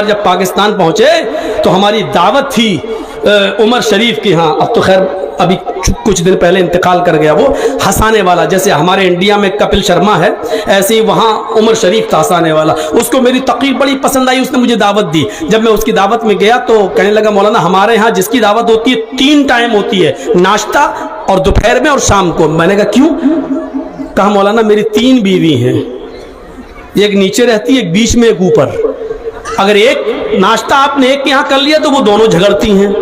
जब पाकिस्तान पहुंचे तो हमारी दावत थी उमर शरीफ की। हाँ, अब तो खैर अभी कुछ दिन पहले इंतकाल कर गया वो, हंसाने वाला। जैसे हमारे इंडिया में कपिल शर्मा है, ऐसे ही वहाँ उमर शरीफ था हंसाने वाला। उसको मेरी तकरीर बड़ी पसंद आई, उसने मुझे दावत दी। जब मैं उसकी दावत में गया तो कहने लगा, मौलाना हमारे यहाँ जिसकी दावत होती है 3 टाइम होती है, नाश्ता और दोपहर में और शाम को। मैंने कहा क्यों? कहा मौलाना मेरी 3 बीवी हैं, एक नीचे रहती है, एक बीच में, एक ऊपर। अगर एक नाश्ता आपने एक के यहाँ कर लिया तो वो दोनों झगड़ती हैं,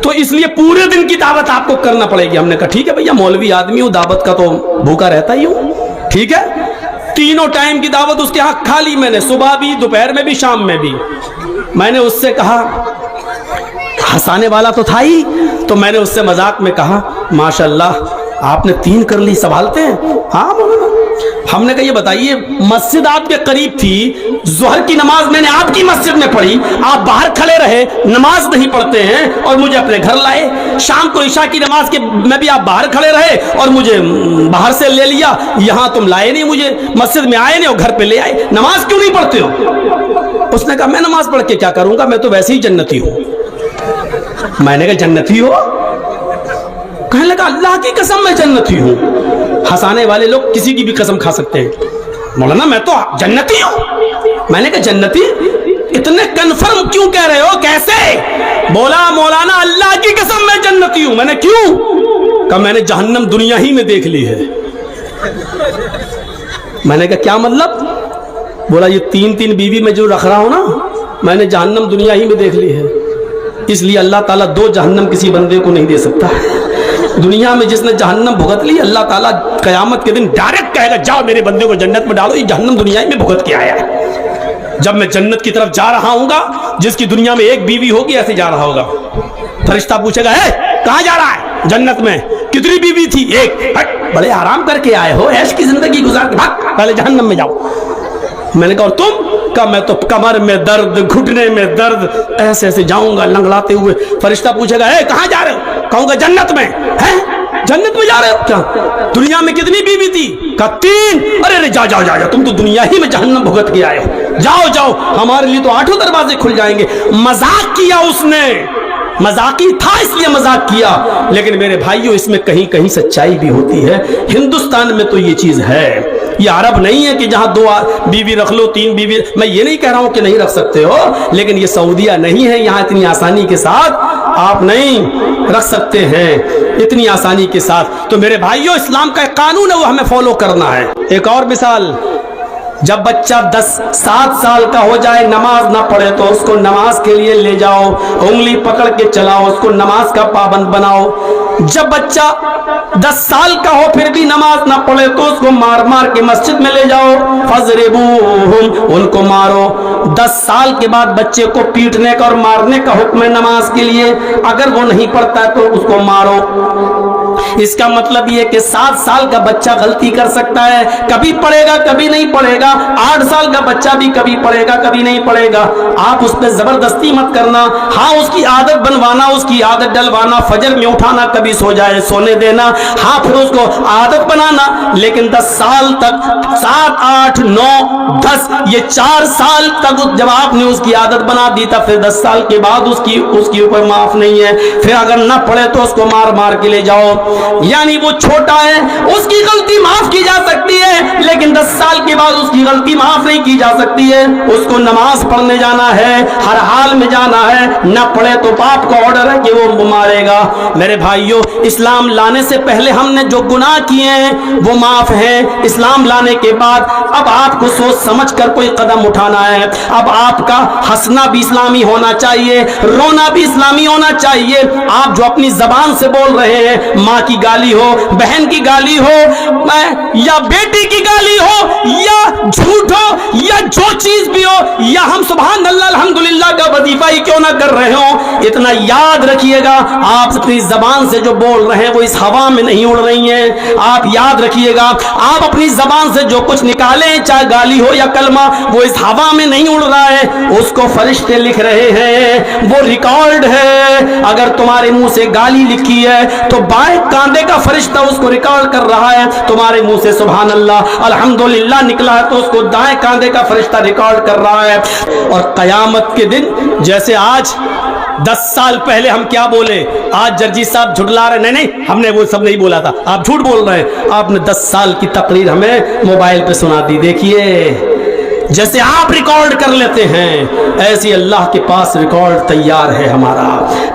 तो इसलिए पूरे दिन की दावत आपको करना पड़ेगी। हमने कहा ठीक है भैया, मौलवी आदमी हूँ, दावत का तो भूखा रहता ही हूँ, ठीक है। 3 टाइम की दावत उसके यहाँ खा ली मैंने, सुबह भी, दोपहर में भी, शाम में भी। मैंने उससे कहा, हंसाने वाला तो था ही, तो मैंने उससे मजाक में कहा, माशाल्लाह आपने 3 कर ली, संभालते हैं। हाँ मौलाना। हमने कहा ये बताइए, मस्जिद आपके करीब थी, ज़ोहर की नमाज मैंने आपकी मस्जिद में पढ़ी, आप बाहर खड़े रहे, नमाज नहीं पढ़ते हैं और मुझे अपने घर लाए। शाम को इशा की नमाज के में भी आप बाहर खड़े रहे और मुझे बाहर से ले लिया, यहाँ तुम लाए नहीं, मुझे मस्जिद में आए नहीं और घर पे ले आए। नमाज क्यों नहीं पढ़ते हो? उसने कहा मैं नमाज पढ़ के क्या करूंगा, मैं तो वैसे ही जन्नती हूँ। मैंने कहा जन्नती हो? कहने लगा अल्लाह की कसम मैं जन्नती हूँ। हंसाने वाले लोग किसी की भी कसम खा सकते हैं। मौलाना मैं तो जन्नती हूँ। मैंने कहा जन्नती? इतने कन्फर्म क्यों कह रहे हो, कैसे? बोला मौलाना अल्लाह की कसम मैं जन्नती हूँ। मैंने क्यों? कहा मैंने जहन्नम दुनिया ही में देख ली है। मैंने कहा क्या मतलब? बोला ये 3 बीवी में जो रख रहा हूं ना, मैंने जहन्नम दुनिया ही में देख ली है। इसलिए अल्लाह ताला 2 जहन्नम किसी बंदे को नहीं दे सकता। दुनिया में जिसने जहन्नम भुगत ली, अल्लाह ताला कयामत के दिन डायरेक्ट कहेगा जाओ मेरे बंदे को जन्नत में डालो, ये जहन्नम दुनिया में भुगत के आया है। जब मैं जन्नत की तरफ जा रहा हूँगा, जिसकी दुनिया में 1 बीवी होगी, ऐसे जा रहा होगा। फरिश्ता पूछेगा है कहाँ जा रहा है? जन्नत में। कितनी बीवी थी? 1। बड़े आराम करके आए हो, ऐश की जिंदगी गुजार के भाग, पहले जहन्नम में जाओ। मैंने कहा और तुम? कहा मैं तो कमर में दर्द, घुटने में दर्द, ऐसे ऐसे जाऊंगा लंगड़ाते हुए। फरिश्ता पूछेगा है कहाँ जा रहे हो? कहूंगा जन्नत में। है जन्नत में जा रहे हो? क्या दुनिया में कितनी बीवी थी? कहा 3। अरे जा जाओ जा जाओ, तुम तो दुनिया ही में जहन्नम भुगत के आए हो, जाओ जाओ, हमारे लिए तो 8 दरवाजे खुल जाएंगे। मजाक किया उसने, मजाकी था इसलिए मजाक किया। लेकिन मेरे भाइयों, इसमें कहीं कहीं सच्चाई भी होती है। हिंदुस्तान में तो ये चीज है, ये अरब नहीं है कि जहां 2 बीवी रख लो, 3 बीवी। मैं ये नहीं कह रहा हूं कि नहीं रख सकते हो, लेकिन ये सऊदीया नहीं है, यहां इतनी आसानी के साथ आप नहीं रख सकते हैं, इतनी आसानी के साथ। तो मेरे भाइयों, इस्लाम का एक कानून है, वो हमें फॉलो करना है। एक और मिसाल, जब बच्चा 7 साल का हो जाए, नमाज ना पढ़े तो उसको नमाज के लिए ले जाओ, उंगली पकड़ के चलाओ, उसको नमाज का पाबंद बनाओ। जब बच्चा 10 साल का हो फिर भी नमाज ना पढ़े तो उसको मार मार के मस्जिद में ले जाओ, फजरिबूहुम, उनको मारो। 10 साल के बाद बच्चे को पीटने का और मारने का हुक्म है नमाज के लिए। अगर वो नहीं पढ़ता है तो उसको मारो। इसका मतलब ये कि 7 साल का बच्चा गलती कर सकता है, कभी पढ़ेगा कभी नहीं पढ़ेगा। 8 साल का बच्चा भी कभी पढ़ेगा कभी नहीं पढ़ेगा। आप उस पर जबरदस्ती मत करना। हाँ, उसकी आदत बनवाना, उसकी आदत डलवाना, फजर में उठाना, कभी सो जाए सोने देना, हाँ फिर उसको आदत बनाना। लेकिन 10 साल तक, 7, 8, 9, 10, ये 4 साल तक जब आपने उसकी आदत बना दी था, फिर 10 साल के बाद उसकी ऊपर माफ नहीं है। फिर अगर ना पढ़े तो उसको मार मार के ले जाओ। यानी वो छोटा है, उसकी गलती माफ की जा सकती है, लेकिन 10 साल के बाद उसकी गलती माफ नहीं की जा सकती है। उसको नमाज पढ़ने जाना है, हर हाल में जाना है। न पढ़े तो बाप का ऑर्डर है कि वो मारेगा। मेरे भाइयों, इस्लाम लाने से पहले हमने जो गुनाह किए हैं वो माफ है। इस्लाम लाने के बाद अब आपको सोच समझ कर कोई कदम उठाना है। अब आपका हंसना भी इस्लामी होना चाहिए, रोना भी इस्लामी होना चाहिए। आप जो अपनी जबान से बोल रहे हैं, माँ की गाली हो, बहन की गाली हो, या बेटी की गाली हो, या झूठ हो, या जो चीज भी हो, या हम सुभान अल्लाह अल्हम्दुलिल्लाह का वजीफा ही क्यों ना कर रहे हो, इतना याद रखिएगा, आप अपनी जबान से जो बोल रहे हैं वो इस हवा में नहीं उड़ रही हैं। आप याद रखिएगा, आप अपनी जबान से जो कुछ निकाले, चाहे गाली हो या कलमा, वो इस हवा में नहीं उड़ रहा है, उसको फरिश्ते लिख रहे हैं, वो रिकॉर्ड है। अगर तुम्हारे मुंह से गाली लिखी है तो बाएं کاندھے کا فرشتہ اس کو ریکارڈ کر رہا ہے, تمہارے منہ سے سبحان اللہ الحمدللہ نکلا ہے تو اس کو دائیں کاندھے کا فرشتہ ریکارڈ کر رہا ہے. اور قیامت کے دن جیسے آج 10 سال پہلے ہم کیا بولے, آج جرجی صاحب جھٹلا رہے, نہیں ہم نے وہ سب نہیں بولا تھا, آپ جھوٹ بول رہے ہیں, آپ نے 10 سال کی تقریر ہمیں موبائل پہ سنا دی. دیکھیے جیسے آپ ریکارڈ کر لیتے ہیں ایسی اللہ کے پاس ریکارڈ تیار ہے ہمارا.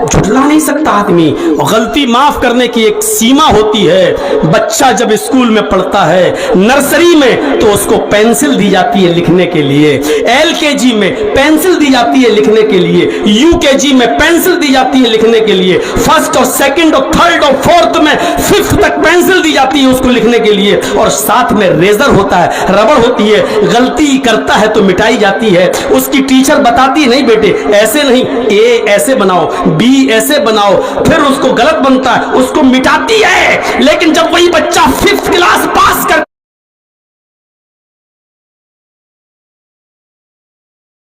جھٹلا نہیں سکتا آدمی. غلطی معاف کرنے کی ایک سیما ہوتی ہے. بچہ جب اسکول میں پڑھتا ہے نرسری میں تو اس کو پینسل دی جاتی ہے لکھنے کے لیے, LKG میں پینسل دی جاتی ہے لکھنے کے لیے, UKG میں پینسل دی جاتی ہے لکھنے کے لیے, فرسٹ اور سیکنڈ اور تھرڈ اور فورتھ میں 5th تک پینسل دی جاتی ہے اس کو لکھنے کے لیے, اور ساتھ میں ریزر ہوتا ہے, ربڑ ہوتی ہے. غلطی کرتا ہے تو مٹائی جاتی ہے. اس کی ٹیچر بتاتی ہے نہیں بیٹے ایسے نہیں, A ایسے بناؤ, B ایسے بناؤ, پھر اس کو غلط بنتا ہے اس کو مٹاتی ہے. لیکن جب وہی بچہ 5th کلاس پاس کر